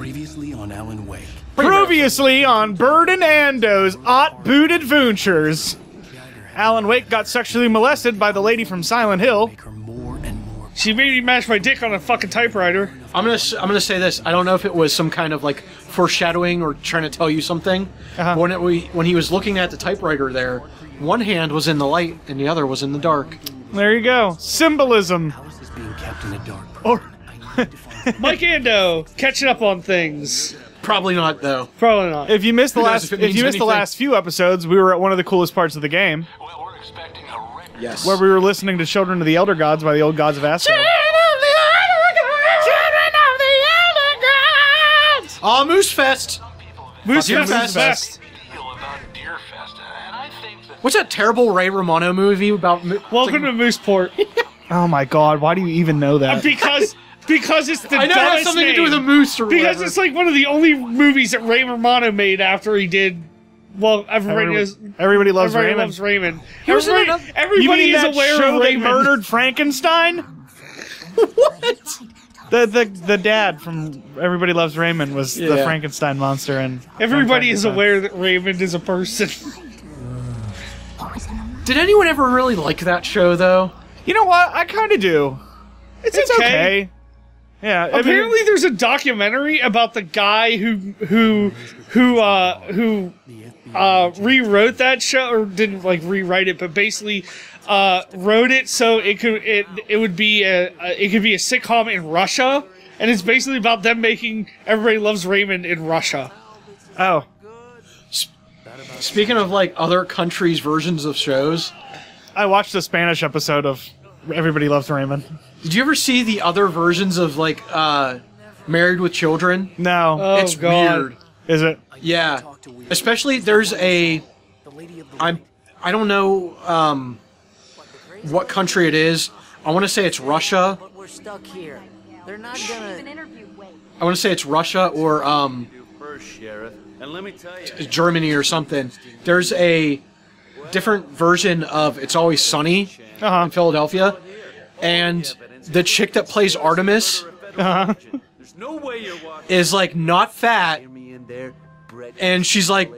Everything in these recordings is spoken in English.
Previously on Alan Wake. Previously on Bird and Ando's Ot Boot Adventures. Alan Wake got sexually molested by the lady from Silent Hill. She made me mash my dick on a fucking typewriter. I'm gonna say this. I don't know if it was some kind of like foreshadowing or trying to tell you something. But when he was looking at the typewriter there, one hand was in the light and the other was in the dark. There you go. Symbolism. How is this being kept in the dark? Or Mike Ando, catching up on things. Probably not though. Probably not. if you missed the Who knows last if it means the last few episodes, we were at one of the coolest parts of the game, Well, we're expecting a record. Yes. where we were listening to Children of the Elder Gods by the Old Gods of Asgard. Oh, Moose Fest! Moose Fucking Fest Moose is Fest. best. Feel about Deer Fest, and I think that What's that terrible Ray Romano movie about? Welcome to Mooseport. Oh my god, why do you even know that? because it's the I know it has dumbest something to name. do with a moose or Because whatever. it's like one of the only movies that Ray Romano made after he did. Well, Everybody loves everybody Raymond. loves Raymond. was in Everybody, another- You everybody mean is that aware show of they Raymond. murdered Frankenstein? What? The dad from Everybody Loves Raymond was the Yeah. Frankenstein monster, and Everybody is aware that Raymond is a person. Did anyone ever really like that show though? You know what? I kind of do. It's okay. Yeah. I mean, Apparently, there's a documentary about the guy who rewrote that show, or didn't like rewrite it, but basically wrote it so it could be a sitcom in Russia, and it's basically about them making Everybody Loves Raymond in Russia. oh, Speaking of like other countries' versions of shows, I watched the Spanish episode of Everybody Loves Raymond. did you ever see the other versions of like Married with Children? No, Oh, It's God. weird. is it? Yeah, especially there's a I don't know what country it is. I want to say it's Russia. But we're stuck here. They're not gonna. I want to say it's Russia or First, Sheriff, and let me tell you, Germany or something. There's a different version of It's Always Sunny in Philadelphia, and the chick that plays Artemis there's no way you're walking is like not fat, Me in there, bread. and she's like,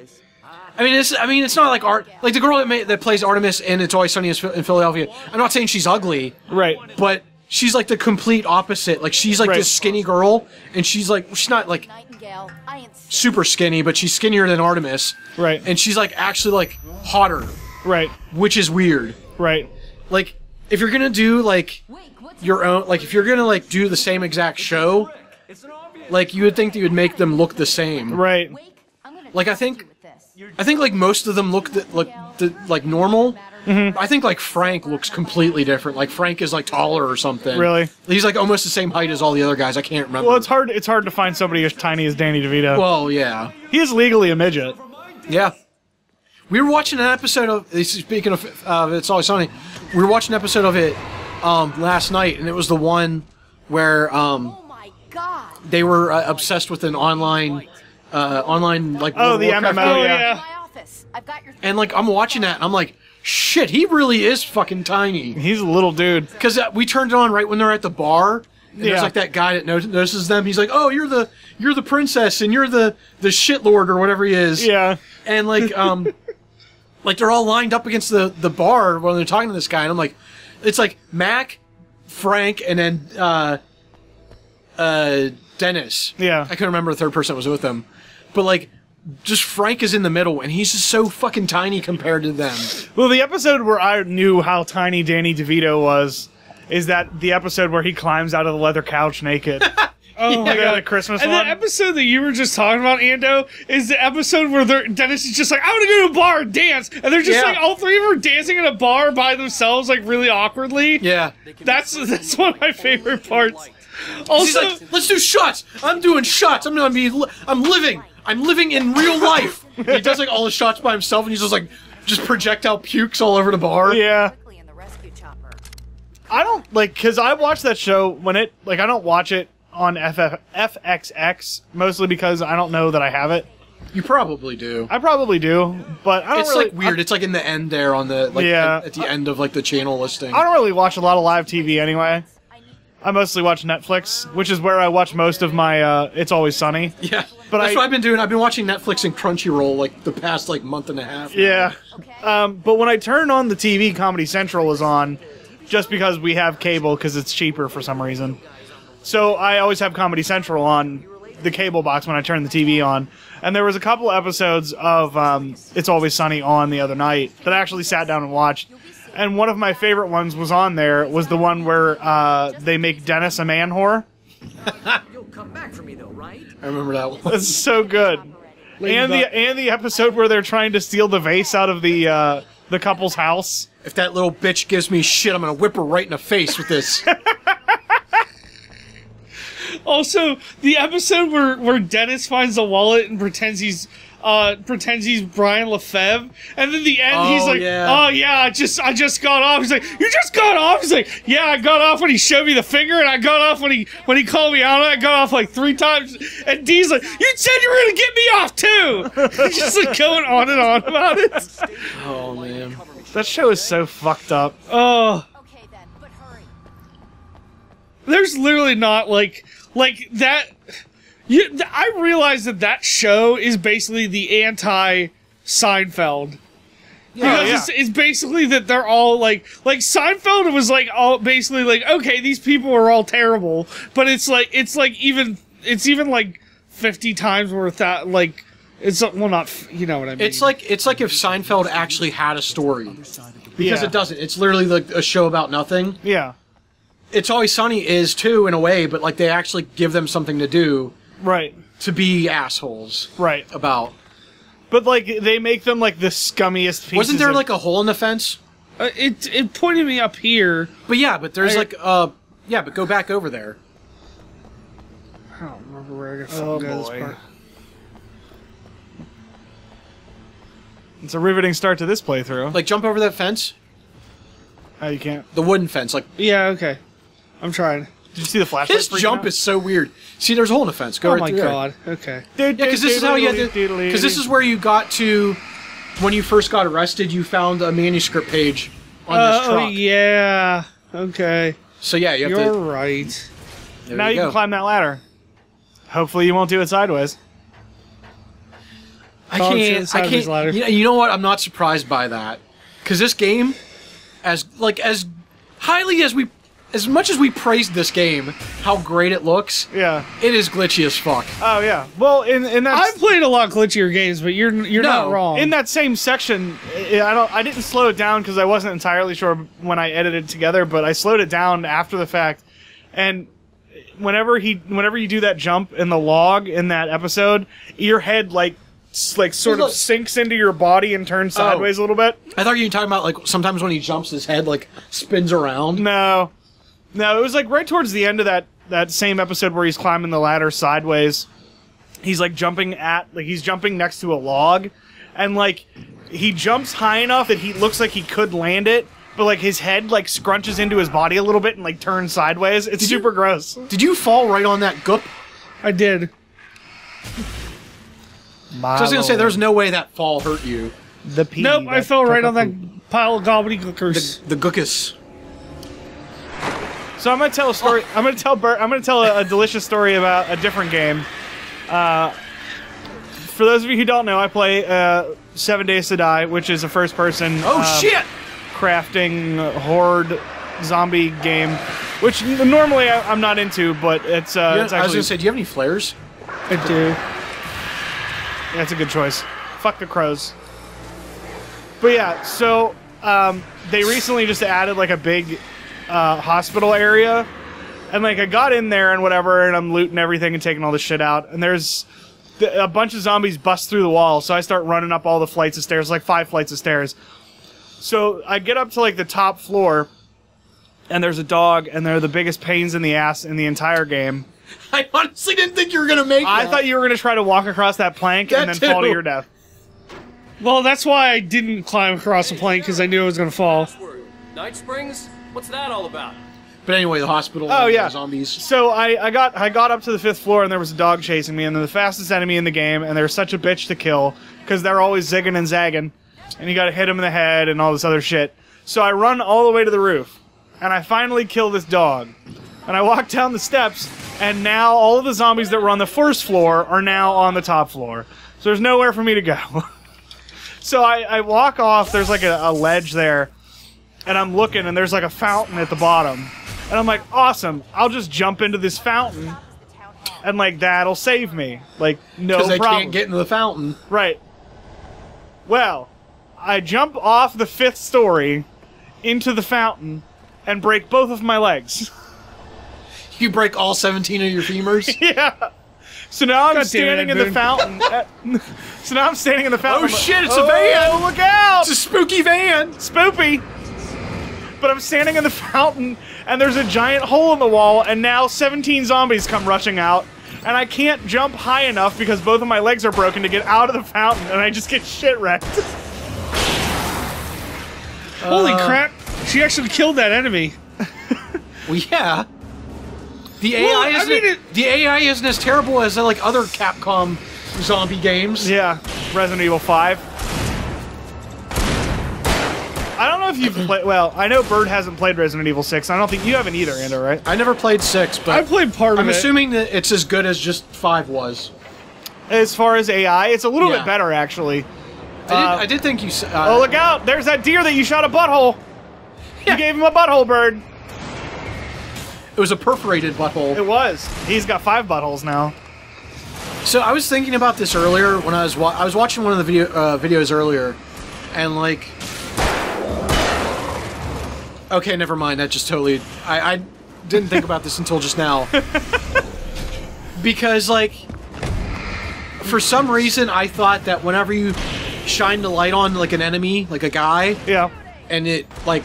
it's not like art. Like the girl that plays Artemis in It's Always Sunny in Philadelphia. I'm not saying she's ugly, Right. but she's like the complete opposite. Like she's like Right. this skinny girl, and she's not like Nightingale, I insist. super skinny, but she's skinnier than Artemis, Right. and she's like actually like hotter, Right. which is weird. Right. Like if you're gonna do like your own, like if you're gonna like do the same exact show, like you would think that you would make them look the same. Right. Like I think like most of them look like normal. I think like Frank looks completely different. Like Frank is like taller or something. Really? He's like almost the same height as all the other guys. I can't remember. Well, it's hard to find somebody as tiny as Danny DeVito. Well, yeah. He is legally a midget. Yeah. We were watching an episode of, speaking of It's Always Sunny, we were watching an episode of it last night, and it was the one where Oh my god. they were obsessed with an online like Oh, World the of Warcraft MMO, game. yeah. My office. I've got your. And like I'm watching that, and I'm like, shit, he really is fucking tiny. He's a little dude. Because we turned it on right when they're at the bar, and Yeah. there's like that guy that notices them. He's like, "Oh, you're the princess, and you're the shitlord or whatever he is." Yeah. And like like they're all lined up against the bar when they're talking to this guy, and I'm like, it's like Mac, Frank, and then Dennis. Yeah. I couldn't remember the third person that was with them, but like. Just Frank is in the middle, and he's just so fucking tiny compared to them. Well, the episode where I knew how tiny Danny DeVito was is that the episode where he climbs out of the leather couch naked. Oh my god, the Christmas and one? the episode that you were just talking about, Ando, is the episode where Dennis is just like, I want to go to a bar and dance, and they're just Yeah. like all three of them are dancing in a bar by themselves, like really awkwardly. Yeah. That's one of my favorite parts. Also, He's like, let's do shots. I'm doing shots. I'm living in real life. He does like all the shots by himself, and he's just projectile pukes all over the bar. Yeah. Quickly in the rescue chopper. I don't, because I watched that show when I don't watch it on FXX, mostly because I don't know that I have it. You probably do. I probably do, but I don't It's really... like weird. It's like in the end there on the, like, Yeah. at the end of like the channel listing. I don't really watch a lot of live TV anyway. I mostly watch Netflix, which is where I watch most of my It's Always Sunny. Yeah, But that's what I've been doing. I've been watching Netflix and Crunchyroll like the past month and a half. Yeah. But when I turn on the TV, Comedy Central is on, just because we have cable, because it's cheaper for some reason. So I always have Comedy Central on the cable box when I turn the TV on. And there was a couple episodes of It's Always Sunny on the other night that I actually sat down and watched. And one of my favorite ones was on there, was the one where they make Dennis a man whore. You'll come back for me though, right? I remember that one. It's so good. And the episode where they're trying to steal the vase out of the couple's house. If that little bitch gives me shit, I'm gonna whip her right in the face with this. Also, the episode where Dennis finds the wallet and pretends he's Brian Lefebvre, and then the end he's like, yeah. "Oh yeah, I just got off." He's like, "You just got off?" He's like, "Yeah, I got off when he showed me the finger, and I got off when he called me out. I got off like 3 times." And Dee's like, "You said you were gonna get me off too." He's just like going on and on about it. Oh man, That show is so fucked up. Oh, Okay then, but hurry. there's literally not like that. I realize that show is basically the anti-Seinfeld. Because it's basically that they're all like Seinfeld was like all basically like, okay, these people are all terrible, but it's even like 50 times worth that, like, it's well, not, you know what I mean. it's like if Seinfeld actually had a story, because Yeah. it doesn't. It's literally like a show about nothing. Yeah. It's Always Sunny is too, in a way, but like they actually give them something to do Right. to be assholes Right. about. But like they make them like the scummiest pieces. Wasn't there of- like a hole in the fence? It pointed me up here. But yeah, but there's but go back over there. I don't remember where I got Oh, fucking this boy. part. It's a riveting start to this playthrough. Like jump over that fence, Oh, you can't. the wooden fence. Like Yeah, okay. I'm trying. Did you see the flashlight? his jump is so weird. See, there's a hole in the fence. Go Oh right my through there. god. Okay. Yeah, because this is how you had to. Because this is where you got to when you first got arrested. You found a manuscript page on this truck. Oh yeah. Okay. So yeah, you have You're to. right. There Now you go. can climb that ladder. Hopefully you won't do it sideways. I Oh, I'm sure can't. it's I sideways can't. ladder. You know what? I'm not surprised by that. Because this game, as much as we praised this game, how great it looks, Yeah. it is glitchy as fuck. Oh yeah. Well, in that I've played a lot glitchier games, but you're not wrong. in that same section, I didn't slow it down because I wasn't entirely sure when I edited it together, but I slowed it down after the fact. And whenever you do that jump in the log in that episode, your head like sort of Look. sinks into your body and turns sideways a little bit. I thought you were talking about like sometimes when he jumps, his head like spins around. No, it was like right towards the end of that same episode where he's climbing the ladder sideways. He's like he's jumping next to a log, and like he jumps high enough that he looks like he could land it, but like his head like scrunches into his body a little bit and like turns sideways. It's super gross. Did you fall right on that goop? I did. So I was gonna say there's no way that fall hurt you. the pea. Nope, I fell right on that pile of gobbledygookers. The gookus. So I'm gonna tell a story. I'm gonna tell a delicious story about a different game. For those of you who don't know, I play 7 Days to Die, which is a first-person Shit! crafting horde zombie game, which normally I'm not into, but it's I it's was actually gonna say, do you have any flares? I do. that's a good choice. Fuck the crows. But yeah, so they recently just added like a big hospital area, and like I got in there and whatever, and I'm looting everything and taking all the shit out, and there's a bunch of zombies bust through the wall, so I start running up all the flights of stairs, like 5 flights of stairs. So I get up to like the top floor, and there's a dog, and they're the biggest pains in the ass in the entire game. I honestly didn't think you were gonna make I that. thought you were going to try to walk across that plank and That then fall to too. your death. Well, that's why I didn't climb across the plank, because I knew I was going to fall. Night Springs? What's that all about? But anyway, the hospital. Oh, and yeah. the zombies. So I got up to the 5th floor, and there was a dog chasing me, and they're the fastest enemy in the game, and they're such a bitch to kill because they're always zigging and zagging, and you got to hit them in the head and all this other shit. So I run all the way to the roof, and I finally kill this dog. And I walk down the steps, and now all of the zombies that were on the first floor are now on the top floor. So there's nowhere for me to go. So I walk off, there's like a ledge there, and I'm looking, and there's like a fountain at the bottom. And I'm like, awesome, I'll just jump into this fountain, and like that'll save me. Like, no problem. Because they can't get into the fountain. Right. Well, I jump off the 5th story into the fountain and break both of my legs. You break all 17 of your femurs? Yeah. So now I'm standing in the fountain. So now I'm standing in the fountain. Oh shit, it's a van! Oh, look out! It's a spooky van! Spoopy! But I'm standing in the fountain, and there's a giant hole in the wall, and now 17 zombies come rushing out, and I can't jump high enough because both of my legs are broken to get out of the fountain, and I just get shit wrecked. Holy crap! She actually killed that enemy. Well, yeah. The AI the AI isn't as terrible as like other Capcom zombie games. Yeah, Resident Evil 5. I don't know if you've played. Well, I know Bird hasn't played Resident Evil 6. I don't think you haven't either, Ando, right? I never played 6, but I played part of it. I'm assuming that it's as good as just 5 was. As far as AI, it's a little bit better, actually. I did think you. Oh, look out! There's that deer that you shot a butthole. You gave him a butthole, Bird. It was a perforated butthole. It was. He's got 5 buttholes now. So I was thinking about this earlier when I was watching one of the videos earlier, and like, okay, never mind. That just totally. I didn't think about this until just now. Because like, for some reason, I thought that whenever you shine the light on like an enemy, like a guy, Yeah. and it like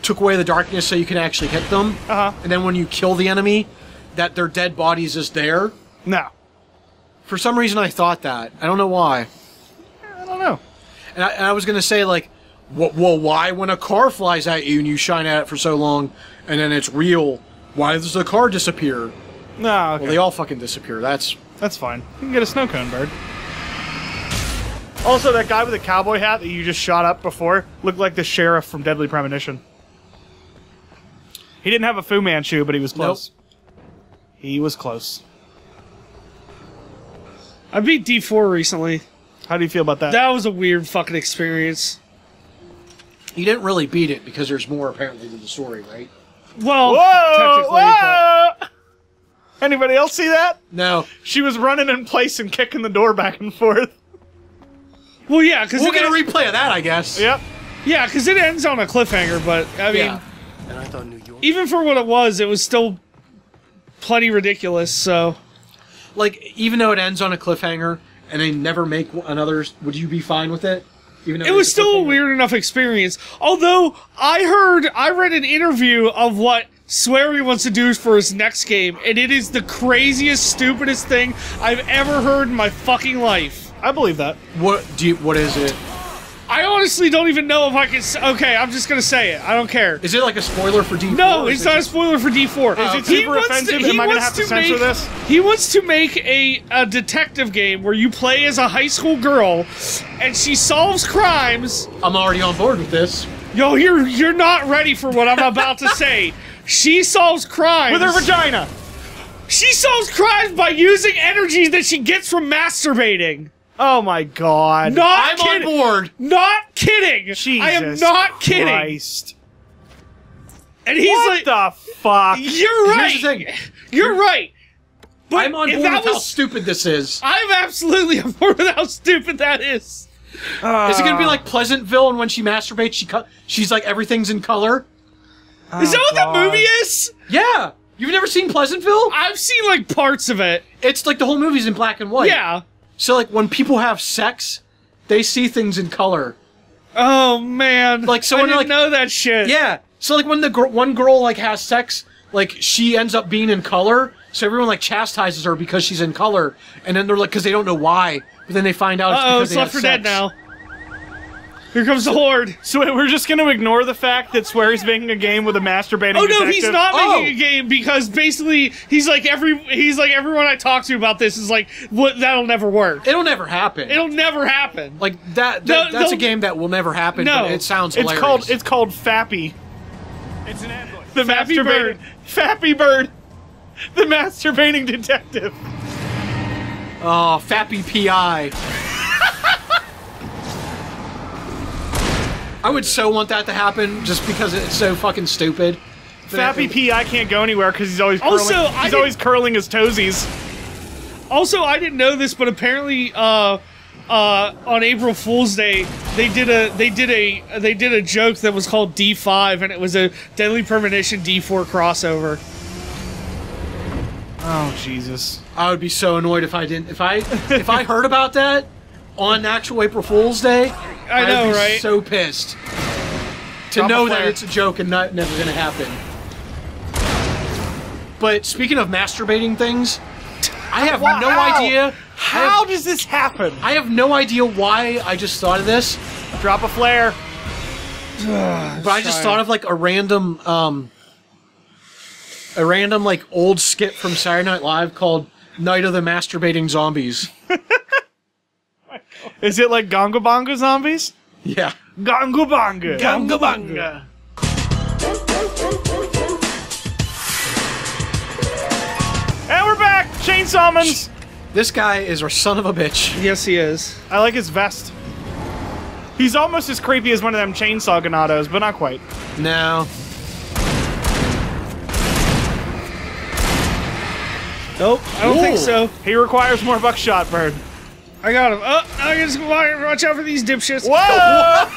took away the darkness so you can actually hit them, and then when you kill the enemy, that their dead body is just there. No. For some reason, I thought that. I don't know why. I don't know. And I was gonna say like, well, why when a car flies at you and you shine at it for so long, and then it's real? Why does the car disappear? No. Okay. Well, they all fucking disappear. That's fine. You can get a snow cone, Bird. Also, that guy with the cowboy hat that you just shot up before looked like the sheriff from Deadly Premonition. He didn't have a Fu Manchu, but he was close. Nope. He was close. I beat D4 recently. How do you feel about that? That was a weird fucking experience. You didn't really beat it because there's more apparently to the story, right? Well, whoa! technically, Anybody else see that? No. She was running in place and kicking the door back and forth. Well, yeah, because we'll get a replay of that, I guess. Yep. Yeah, because it ends on a cliffhanger, but I mean, And I thought New York. even for what it was still plenty ridiculous. So, like, even though it ends on a cliffhanger and they never make another, would you be fine with it? Even though it was still a weird enough experience. Although I read an interview of what Sweary wants to do for his next game, and it is the craziest, stupidest thing I've ever heard in my fucking life. I believe that. What is it? I honestly don't even know if I can. Okay, I'm just gonna say it. I don't care. Is it like a spoiler for D4? No, it's not a spoiler for D4. Is it super offensive? Am I gonna have to censor this? He wants to make a detective game where you play as a high school girl, and she solves crimes. I'm already on board with this. Yo, you're not ready for what I'm about to say. She solves crimes With her vagina! She solves crimes by using energy that she gets from masturbating. Oh my god. Not I'm kidding. on board. Not kidding. Jesus I am not kidding. Christ. And he's What the fuck? You're right. Here's the thing. You're right. But I'm on board with how stupid this is. I'm absolutely on board with how stupid that is. Is it gonna be like Pleasantville, and when she masturbates, she's like everything's in color? Is that what that movie is? Yeah. You've never seen Pleasantville? I've seen like parts of it. It's like the whole movie's in black and white. Yeah. So like when people have sex, they see things in color. Oh man. Like so I when didn't like know that shit. Yeah. So like when the one girl like has sex, like she ends up being in color. So everyone like chastises her because she's in color, and then they're like, because they don't know why, but then they find out. It's Left 4 Dead now. Here comes the Horde. So wait, we're just gonna ignore the fact that Sweary's making a game with a masturbating Oh no, detective? he's not making a game because basically he's like everyone I talk to about this is like, what, that'll never work. It'll never happen. It'll never happen. Like that's a game that will never happen. No. But it sounds hilarious. It's called Fappy. It's an ambush. The Fappy masturbating... Bird. Fappy Bird. The masturbating detective. Oh, Fappy P.I. I would so want that to happen just because it's so fucking stupid. Fappy P.I. can't go anywhere because he's always curling, Also, he's always curling his toesies. Also, I didn't know this, but apparently, on April Fool's Day, they did a joke that was called D5, and it was a Deadly Premonition D4 crossover. Oh Jesus! I would be so annoyed if I didn't. If I heard about that on actual April Fool's Day, I know, I'd be right? so pissed to Drop a know that flare. it's a joke and never gonna happen. But speaking of masturbating things, I have Wow. no idea. How does this happen? I have no idea why I just thought of this, Drop a flare. but I just thought of like a random like old skit from Saturday Night Live called "Night of the Masturbating Zombies." Is it like Gonga Bonga zombies? Yeah. Gonga Bonga. Gonga Bonga. And we're back. Chainsawmans. This guy is our son of a bitch. Yes, he is. I like his vest. He's almost as creepy as one of them chainsaw ganados, but not quite. No. Nope, I don't think Ooh. so. He requires more buckshot, Bird. I got him. Oh, now I just watch out for these dipshits. Whoa!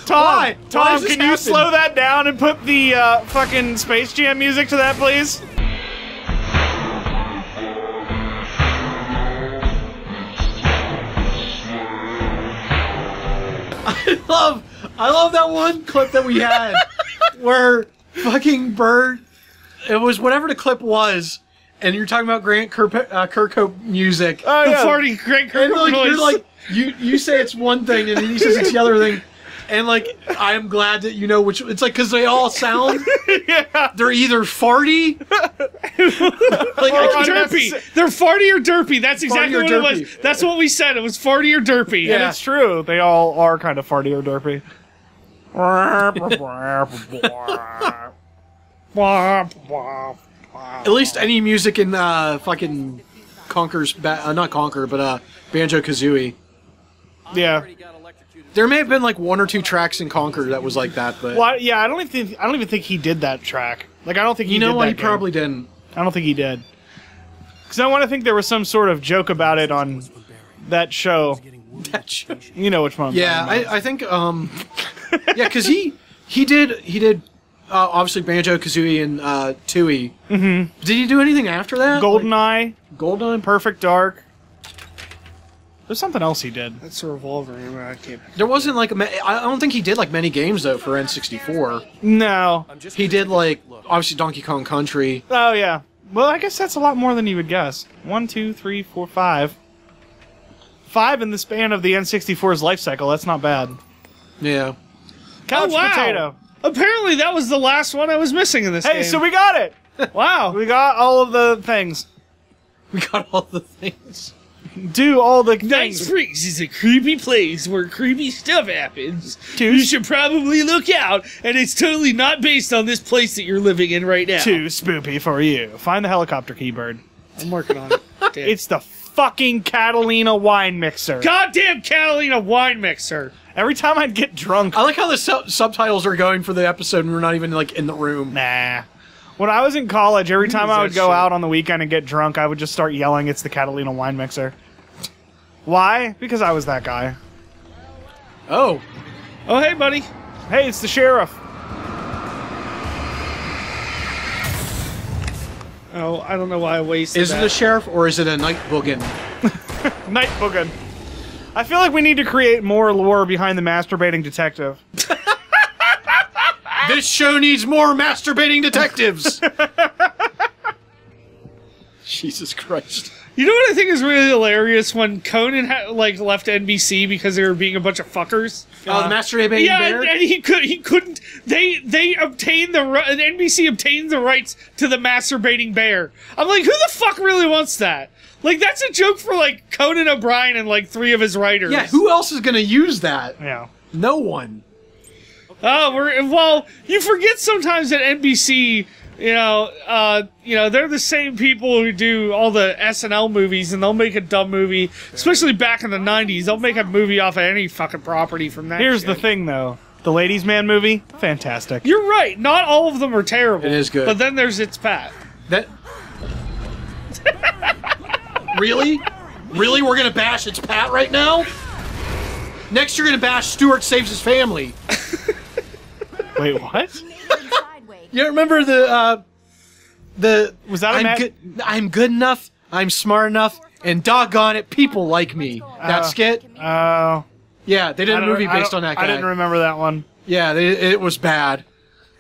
Tom, Why? Why Tom, does this can you happen? slow that down and put the fucking Space Jam music to that, please? I love that one clip that we had where fucking Bird, it was whatever the clip was, and you're talking about Grant Kirkhope music. Oh, The yeah. Farty Great And Kirk like, voice. you're like, you say it's one thing, and he says it's the other thing. And like, I'm glad that you know which. It's like because they all sound. Yeah. They're either farty, like I can't derpy. They're farty or derpy. That's exactly or what it derpy. was. That's what we said. It was farty or derpy. And it's true. They all are kind of farty or derpy. At least any music in fucking Conker's, not Conker, but Banjo Kazooie. Yeah. There may have been like one or two tracks in Conker that was like that, but Well, yeah, I don't even think he did that track. Like, I don't think he you know did what? that He game. probably didn't. I don't think he did. Because I want to think there was some sort of joke about it on that show. That shit. You know which one. I'm Yeah, talking about. I think yeah, because he did obviously Banjo Kazooie and Tooie. Mm-hmm. Did he do anything after that? GoldenEye, Goldeneye. Perfect Dark. There's something else he did. That's a revolver. I can't. There wasn't like I don't think he did like many games though for N64. No. He did like obviously Donkey Kong Country. Oh yeah. Well, I guess that's a lot more than you would guess. 1, 2, 3, 4, 5. 5 in the span of the N64's life cycle. That's not bad. Yeah. Couch Oh, wow. potato. Apparently, that was the last one I was missing in this Hey, game. so we got it. wow. We got all of the things. We got all the things. Do all the Night things. Springs is a creepy place where creepy stuff happens. Two- You should probably look out, and it's totally not based on this place that you're living in right now. Too spoopy for you. Find the helicopter key, Bird. I'm working on it. Damn. It's the fucking Catalina wine mixer. Goddamn Catalina wine mixer. Every time I'd get drunk. I like how the subtitles are going for the episode and we're not even like in the room. Nah. When I was in college, every time I would that go shit? out on the weekend and get drunk, I would just start yelling, "It's the Catalina wine mixer." Why? Because I was that guy. Oh. Oh, hey, buddy. Hey, it's the sheriff. Oh, I don't know why I wasted Is it that. a sheriff or is it a night boogin? Night Bookin. I feel like we need to create more lore behind the masturbating detective. This show needs more masturbating detectives. Jesus Christ. You know what I think is really hilarious? When Conan left NBC because they were being a bunch of fuckers. Oh, the masturbating Yeah, bear? and he couldn't. They obtained NBC obtained the rights to the masturbating bear. I'm like, who the fuck really wants that? Like, that's a joke for like Conan O'Brien and like 3 of his writers. Yeah, who else is going to use that? Yeah. No one. Well, you forget sometimes that NBC, they're the same people who do all the SNL movies, and they'll make a dumb movie, especially back in the 90s. They'll make a movie off of any fucking property from that Here's shit. the thing, though. The Ladies' Man movie, fantastic. You're right. Not all of them are terrible. It is good. But then there's It's Pat. That. Really? Really? We're gonna bash It's Pat right now? Next, you're gonna bash Stuart Saves His Family. Wait, what? Sideways. You remember the Was that a match? I'm good enough, I'm smart enough, and doggone it, people like me. That skit? Oh. Yeah, they did a movie based on that guy. I didn't remember that one. Yeah, it was bad.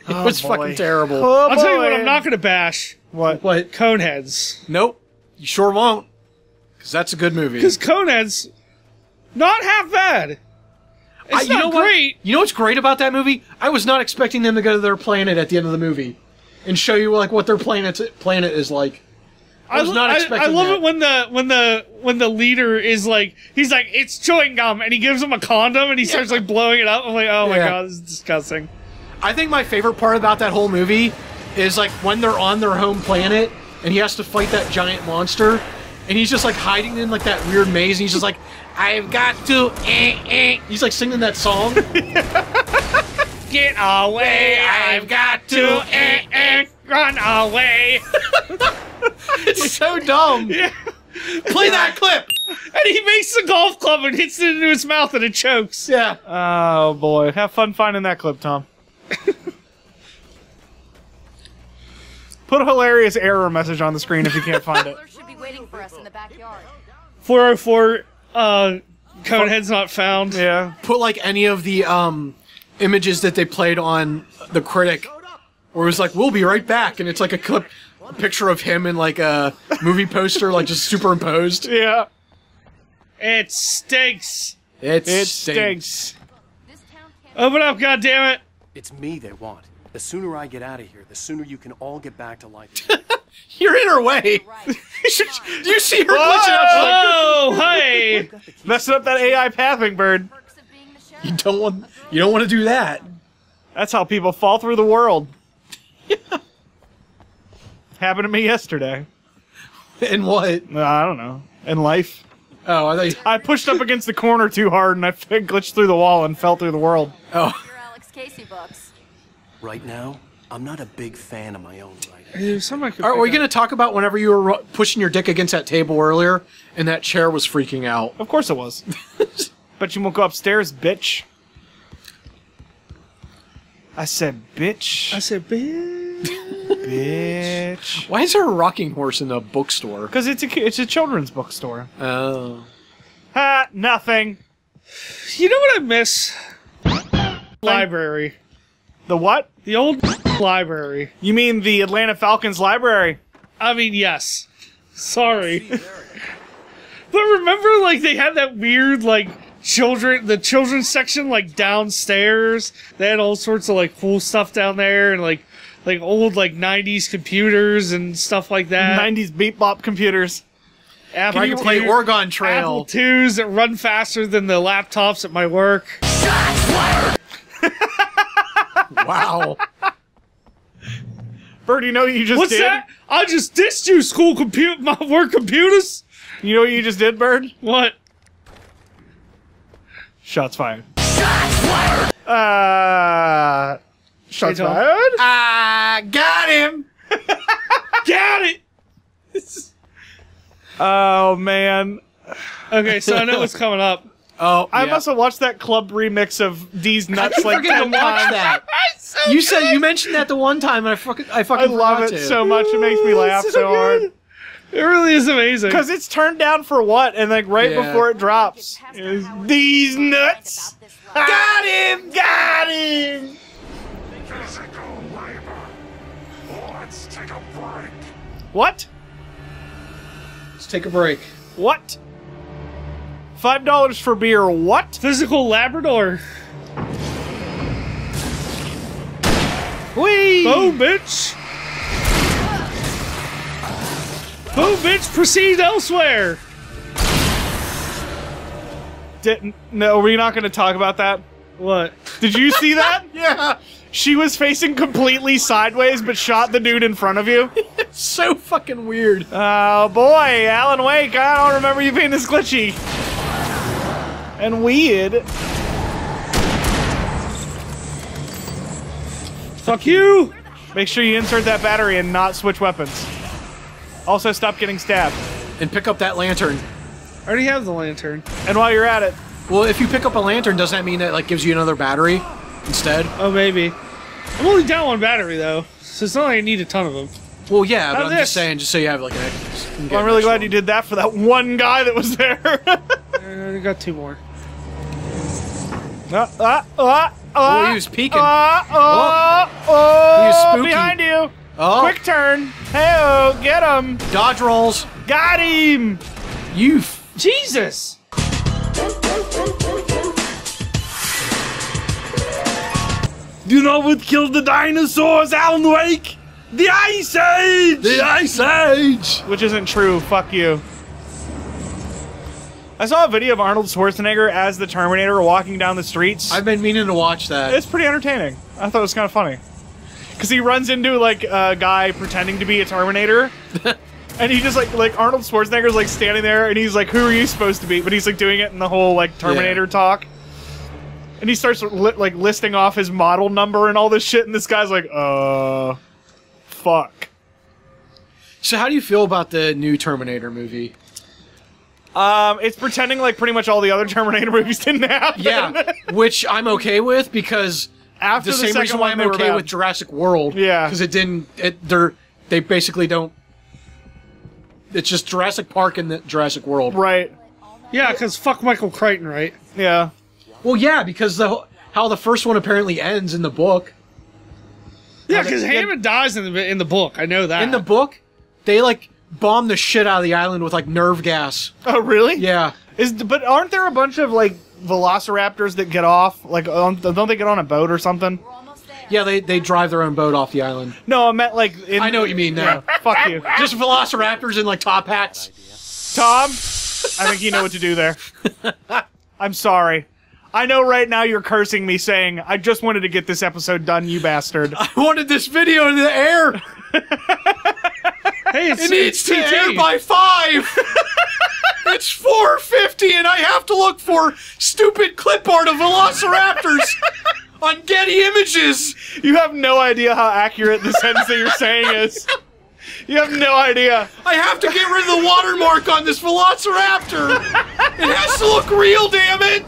It was boy. fucking terrible. Oh, I'll tell you what boy. I'm not going to bash. What? What? Coneheads. Nope. You sure won't. Because that's a good movie. Because Coneheads, not half bad. It's not great. You know what's great about that movie? I was not expecting them to go to their planet at the end of the movie and show you like what their planet is like. I was not expecting I love that. it when the leader is like, he's like, it's chewing gum, and he gives him a condom, and he starts like blowing it up. I'm like, oh my Yeah. god, this is disgusting. I think my favorite part about that whole movie is like when they're on their home planet and he has to fight that giant monster, and he's just like hiding in like that weird maze, and he's just like, I've got to, He's like singing that song. Get away, I've got to, run away. It's so dumb. Yeah. Play that clip. And he makes the golf club and hits it into his mouth and it chokes. Yeah. Oh, boy. Have fun finding that clip, Tom. Put a hilarious error message on the screen if you can't find it. Killer should be waiting for us in the backyard. 404, Conehead's not found. Yeah. Put like any of the images that they played on The Critic, where it was like, we'll be right back, and it's like a picture of him in like a movie poster, like just superimposed. Yeah. It stinks. It stinks. This town can't Open up, goddammit. It's me they want. The sooner I get out of here, the sooner you can all get back to life. You're in her way. right. Do you see her glitching out? She's like, Oh, hey. Messing up that AI pathing, bird. Perks of being the sheriff. you don't want to do that. That's how people fall through the world. Happened to me yesterday. And what? I don't know. In life. Oh, I thought. I pushed up against the corner too hard and I glitched through the wall and fell through the world. Oh, Your Alex Casey books. Right now, I'm not a big fan of my own writing. all right. Are we gonna talk about whenever you were pushing your dick against that table earlier, and that chair was freaking out? Of course it was. But you won't go upstairs, bitch. I said, bitch. I said, bitch. Bitch. Why is there a rocking horse in the bookstore? Because it's a children's bookstore. Oh. Ha! Nothing. You know what I miss? Library. The what? The old library. You mean the Atlanta Falcons library? I mean, yes. Sorry. But remember, like, they had that weird, like, the children's section, like, downstairs? They had all sorts of, like, cool stuff down there, and, like old, like, 90s computers and stuff like that. 90s beep bop computers. Apple, I can play Oregon Trail. Apple IIs that run faster than the laptops at my work. Wow. Bird, you know what you just What's did? that? I just dissed you, my work computers. You know what you just did, Bird? What? Shots fired. Shots Tom. fired? I got him. Got it! Oh, man. Okay, so I know what's coming up. Oh, I yeah. must have watched that club remix of D's I Nuts keep like forgetting 10 to watch times. that. You mentioned that the one time, and I fucking I love forgot it to. so much. It makes me laugh so hard. good. It really is amazing. Because it's turned down for what? And like right Yeah. before it drops. is These nuts. Got him! Got him! Physical labor. Let's take a break. What? Let's take a break. What? $5 for beer. What? Physical Labrador. Whee! Boom, bitch. Boom, bitch. Proceed elsewhere. No, we're not going to talk about that. What? Did you see that? Yeah. She was facing completely sideways, but shot the dude in front of you. It's so fucking weird. Oh boy, Alan Wake, I don't remember you being this glitchy. And weird. Fuck you! Make sure you insert that battery and not switch weapons. Also, stop getting stabbed. And pick up that lantern. I already have the lantern. And while you're at it, Well, if you pick up a lantern, does that mean that like gives you another battery instead? Oh, maybe. I'm only down one battery, though. So it's not like I need a ton of them. Well, yeah, but How's I'm this? just saying, just so you have like an extra. well, I'm really glad you did that for that one guy that was there. I got 2 more. Oh, he was peeking. He was spooky. behind you. Oh, Quick turn. Hey-oh, get him. dodge rolls. Got him. You. Jesus! You know what killed the dinosaurs, Alan Wake? The Ice Age! The Ice Age. Which isn't true, fuck you. I saw a video of Arnold Schwarzenegger as the Terminator walking down the streets. I've been meaning to watch that. It's pretty entertaining. I thought it was kind of funny. Because he runs into, like, a guy pretending to be a Terminator. And he just, like Arnold Schwarzenegger's, like, standing there, and he's like, who are you supposed to be? But he's, like, doing it in the whole, like, Terminator talk. And he starts, like, listing off his model number and all this shit, and this guy's like, fuck. So how do you feel about the new Terminator movie? It's pretending like pretty much all the other Terminator movies didn't happen. Yeah, which I'm okay with because After the the same second reason why one, I'm they were okay bad. with Jurassic World. Yeah. because it didn't. They basically don't. It's just Jurassic Park and the Jurassic World. Right. Yeah, because fuck Michael Crichton, right? Yeah. Well, yeah, because how the first one apparently ends in the book. Yeah, because Hammond dies in the book. I know that. In the book, they like bomb the shit out of the island with like nerve gas. Oh, really? Yeah. But aren't there a bunch of like velociraptors that get off? Like, don't they get on a boat or something? We're almost there. Yeah, they drive their own boat off the island. No, I meant like. I know what you mean now. Fuck you, Just velociraptors in like top hats. Tom. I think you know what to do there. I'm sorry. I know right now you're cursing me, saying, "I just wanted to get this episode done, you bastard." I wanted this video in the air. Hey, It needs to TT. air by 5. It's 4:50, and I have to look for stupid clip art of velociraptors on Getty Images. You have no idea how accurate the sentence that you're saying is. You have no idea. I have to get rid of the watermark on this velociraptor. It has to look real, damn it.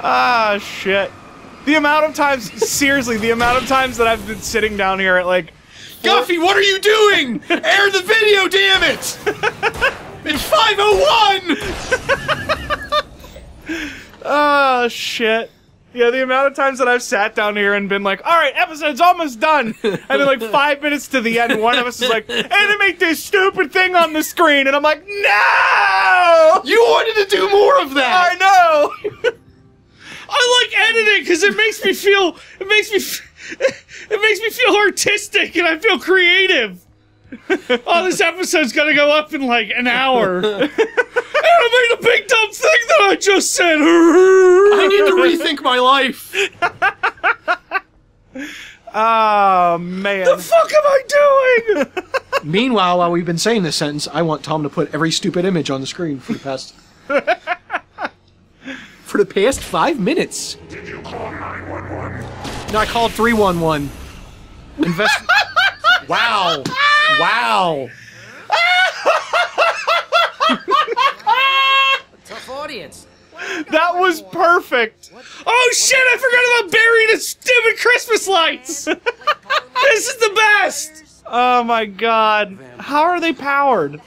Ah, shit. The amount of times, seriously, the amount of times that I've been sitting down here at like... Guffy, what are you doing? Air the video, damn it. It's 5:01. Oh, shit. Yeah, the amount of times that I've sat down here and been like, alright, episode's almost done. And then like 5 minutes to the end, one of us is like, animate this stupid thing on the screen. And I'm like, no! You wanted to do more of that. I know! I like editing because it makes me feel. It makes me feel artistic and I feel creative. Oh, this episode's gonna go up in like an hour. And I made a big dumb thing that I just said. I need to rethink my life. Oh, man. The fuck am I doing? Meanwhile, while we've been saying this sentence, I want Tom to put every stupid image on the screen for the past 5 minutes. Did you call 911? No, I called 311. Wow. Wow. Tough audience. That was perfect. Oh shit! I forgot about burying the stupid Christmas lights. This is the best. Oh my god. How are they powered?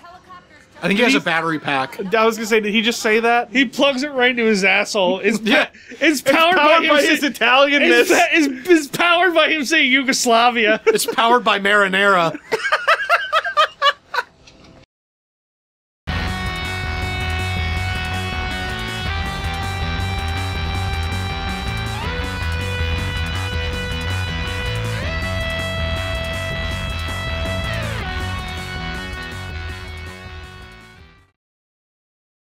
I think he has a battery pack. I was gonna say, did he just say that? He plugs it right into his asshole. It's Yeah. It's powered, by his him. Italianness. It's powered by him saying Yugoslavia. It's powered by marinara.